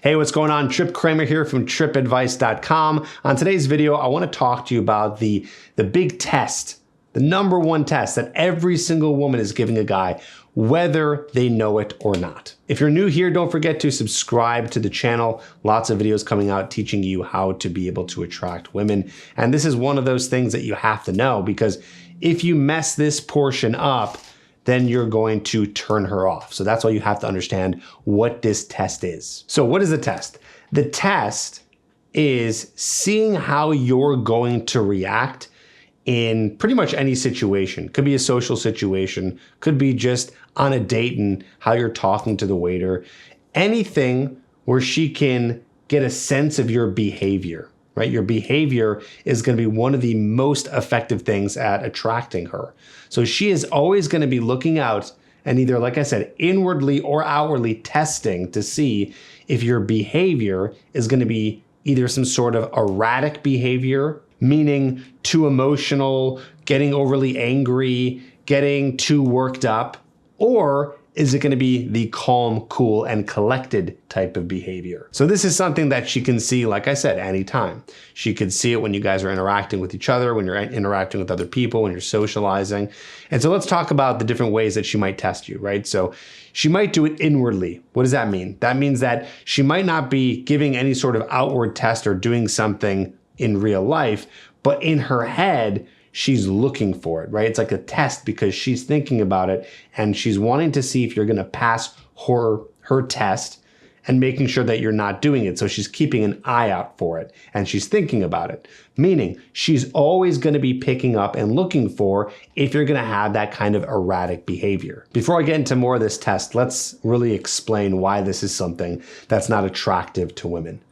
Hey, what's going on? Trip Kramer here from tripadvice.com. On today's video, I want to talk to you about the big test, the number one test that every single woman is giving a guy, whether they know it or not. If you're new here, don't forget to subscribe to the channel. Lots of videos coming out teaching you how to be able to attract women. And this is one of those things that you have to know, because if you mess this portion up, then you're going to turn her off. So that's why you have to understand what this test is. So what is the test? The test is seeing how you're going to react in pretty much any situation. Could be a social situation, could be just on a date and how you're talking to the waiter. Anything where she can get a sense of your behavior, right? Your behavior is going to be one of the most effective things at attracting her. So she is always going to be looking out and either, like I said, inwardly or outwardly testing to see if your behavior is going to be either some sort of erratic behavior, meaning too emotional, getting overly angry, getting too worked up, or is it going to be the calm, cool, and collected type of behavior? So this is something that she can see, like I said, anytime. She could see it when you guys are interacting with each other, when you're interacting with other people, when you're socializing. And so let's talk about the different ways that she might test you, right? So she might do it inwardly. What does that mean? That means that she might not be giving any sort of outward test or doing something in real life, but in her head, she's looking for it, right? It's like a test because she's thinking about it and she's wanting to see if you're going to pass her test and making sure that you're not doing it. So she's keeping an eye out for it and she's thinking about it, meaning she's always going to be picking up and looking for if you're going to have that kind of erratic behavior. Before I get into more of this test, let's really explain why this is something that's not attractive to women.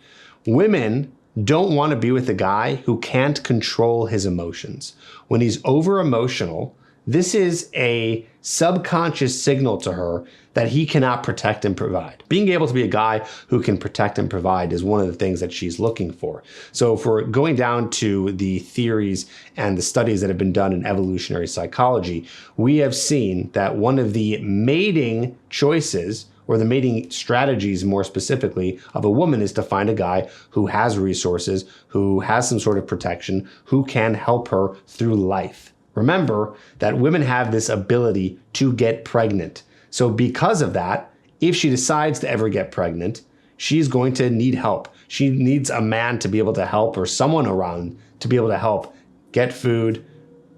Women don't want to be with a guy who can't control his emotions. When he's over emotional, this is a subconscious signal to her that he cannot protect and provide. Being able to be a guy who can protect and provide is one of the things that she's looking for. So if we're going down to the theories and the studies that have been done in evolutionary psychology, we have seen that one of the mating choices, or the mating strategies more specifically, of a woman is to find a guy who has resources, who has some sort of protection, who can help her through life. Remember that women have this ability to get pregnant. So because of that, if she decides to ever get pregnant, she's going to need help. She needs a man to be able to help, or someone around to be able to help get food,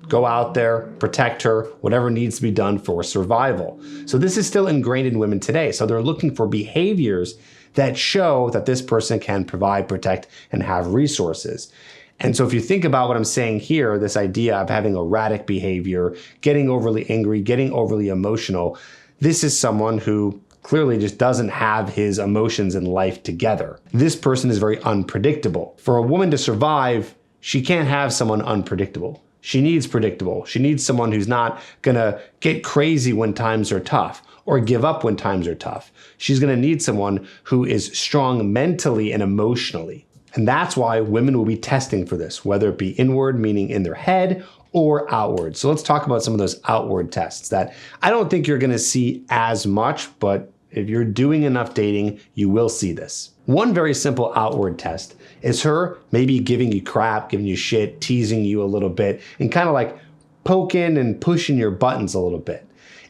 go out there, protect her, whatever needs to be done for survival. So this is still ingrained in women today. So they're looking for behaviors that show that this person can provide, protect, and have resources. And so if you think about what I'm saying here, this idea of having erratic behavior, getting overly angry, getting overly emotional, this is someone who clearly just doesn't have his emotions and life together. This person is very unpredictable. For a woman to survive, she can't have someone unpredictable. She needs predictable. She needs someone who's not gonna get crazy when times are tough or give up when times are tough. She's gonna need someone who is strong mentally and emotionally. And that's why women will be testing for this, whether it be inward, meaning in their head, or outward. So let's talk about some of those outward tests that I don't think you're gonna see as much, but if you're doing enough dating, you will see this. One very simple outward test is her maybe giving you crap, giving you shit, teasing you a little bit, and kind of like poking and pushing your buttons a little bit.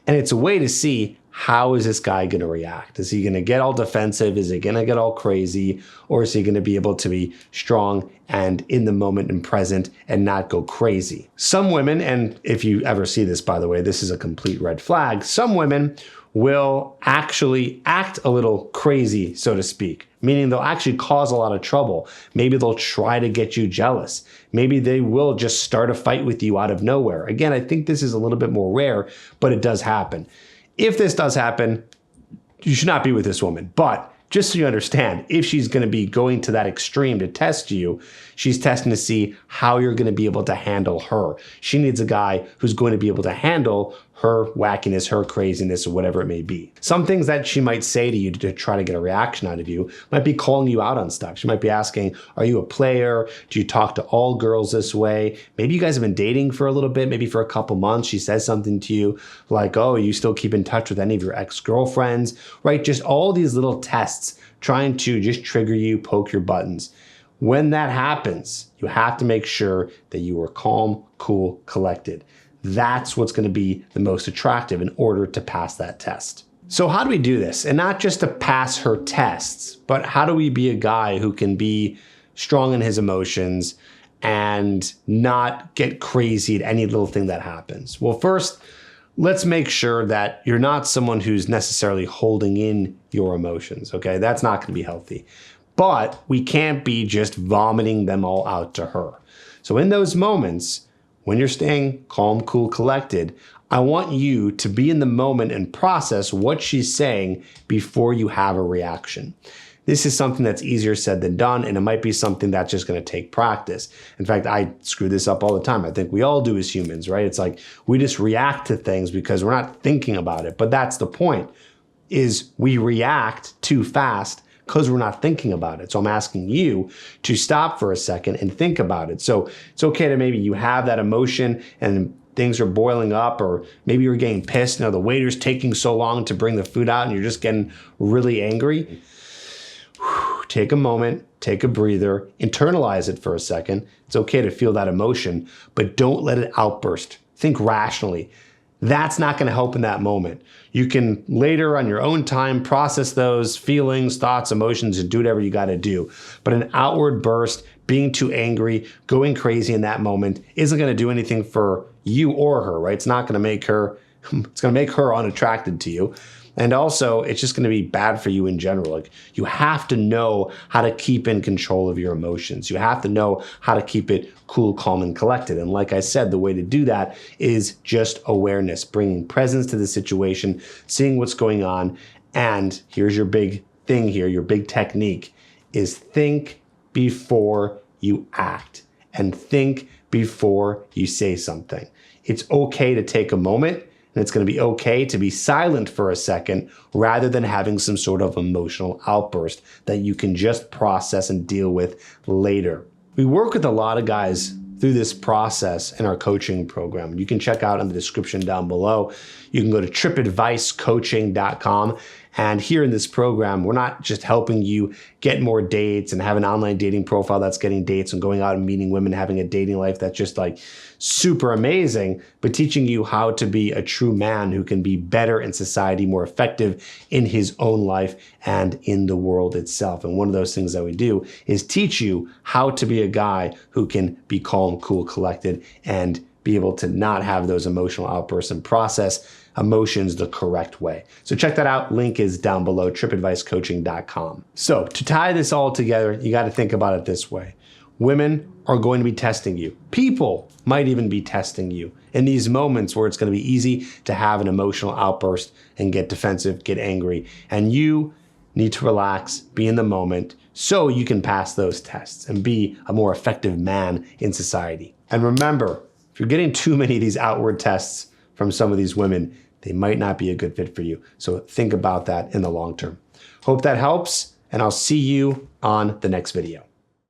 And it's a way to see, how is this guy going to react? Is he going to get all defensive? Is he going to get all crazy? Or is he going to be able to be strong and in the moment and present and not go crazy? Some women, and if you ever see this, by the way, this is a complete red flag. Some women will actually act a little crazy, so to speak, meaning they'll actually cause a lot of trouble. Maybe they'll try to get you jealous. Maybe they will just start a fight with you out of nowhere. Again, I think this is a little bit more rare, but it does happen. If this does happen, you should not be with this woman. But just so you understand, if she's going to be going to that extreme to test you, she's testing to see how you're going to be able to handle her. She needs a guy who's going to be able to handle her wackiness, her craziness, or whatever it may be. Some things that she might say to you to try to get a reaction out of you might be calling you out on stuff. She might be asking, are you a player? Do you talk to all girls this way? Maybe you guys have been dating for a little bit, maybe for a couple months. She says something to you like, oh, you still keep in touch with any of your ex-girlfriends, right? Just all these little tests trying to just trigger you, poke your buttons. When that happens, you have to make sure that you are calm, cool, collected. That's what's going to be the most attractive in order to pass that test. So how do we do this? And not just to pass her tests, but how do we be a guy who can be strong in his emotions and not get crazy at any little thing that happens? Well, first, let's make sure that you're not someone who's necessarily holding in your emotions, okay? That's not going to be healthy. But we can't be just vomiting them all out to her. So in those moments, when you're staying calm, cool, collected, I want you to be in the moment and process what she's saying before you have a reaction. This is something that's easier said than done, and it might be something that's just going to take practice. In fact, I screw this up all the time. I think we all do as humans, right? It's like we just react to things because we're not thinking about it. But that's the point, is we react too fast because we're not thinking about it. So I'm asking you to stop for a second and think about it. So it's okay to maybe you have that emotion and things are boiling up, or maybe you're getting pissed. You know, the waiter's taking so long to bring the food out and you're just getting really angry. Take a moment, take a breather, internalize it for a second. It's okay to feel that emotion, but don't let it outburst. Think rationally. That's not going to help in that moment. You can later on your own time process those feelings, thoughts, emotions, and do whatever you got to do. But an outward burst, being too angry, going crazy in that moment isn't going to do anything for you or her, right? It's not going to make her, it's going to make her unattracted to you. And also, it's just going to be bad for you in general. Like, you have to know how to keep in control of your emotions. You have to know how to keep it cool, calm, and collected. And like I said, the way to do that is just awareness, bringing presence to the situation, seeing what's going on. And here's your big thing here, your big technique is think before you act and think before you say something. It's okay to take a moment. And it's going to be okay to be silent for a second rather than having some sort of emotional outburst that you can just process and deal with later. We work with a lot of guys through this process in our coaching program. You can check out in the description down below. You can go to tripadvicecoaching.com. And here in this program, we're not just helping you get more dates and have an online dating profile that's getting dates and going out and meeting women, having a dating life that's just like super amazing, but teaching you how to be a true man who can be better in society, more effective in his own life and in the world itself. And one of those things that we do is teach you how to be a guy who can be calm, cool, collected, and be able to not have those emotional outbursts and process emotions the correct way. So check that out. Link is down below, tripadvicecoaching.com. So to tie this all together, you got to think about it this way. Women are going to be testing you. People might even be testing you in these moments where it's going to be easy to have an emotional outburst and get defensive, get angry. And you need to relax, be in the moment so you can pass those tests and be a more effective man in society. And remember, if you're getting too many of these outward tests from some of these women, they might not be a good fit for you. So think about that in the long term. Hope that helps, and I'll see you on the next video.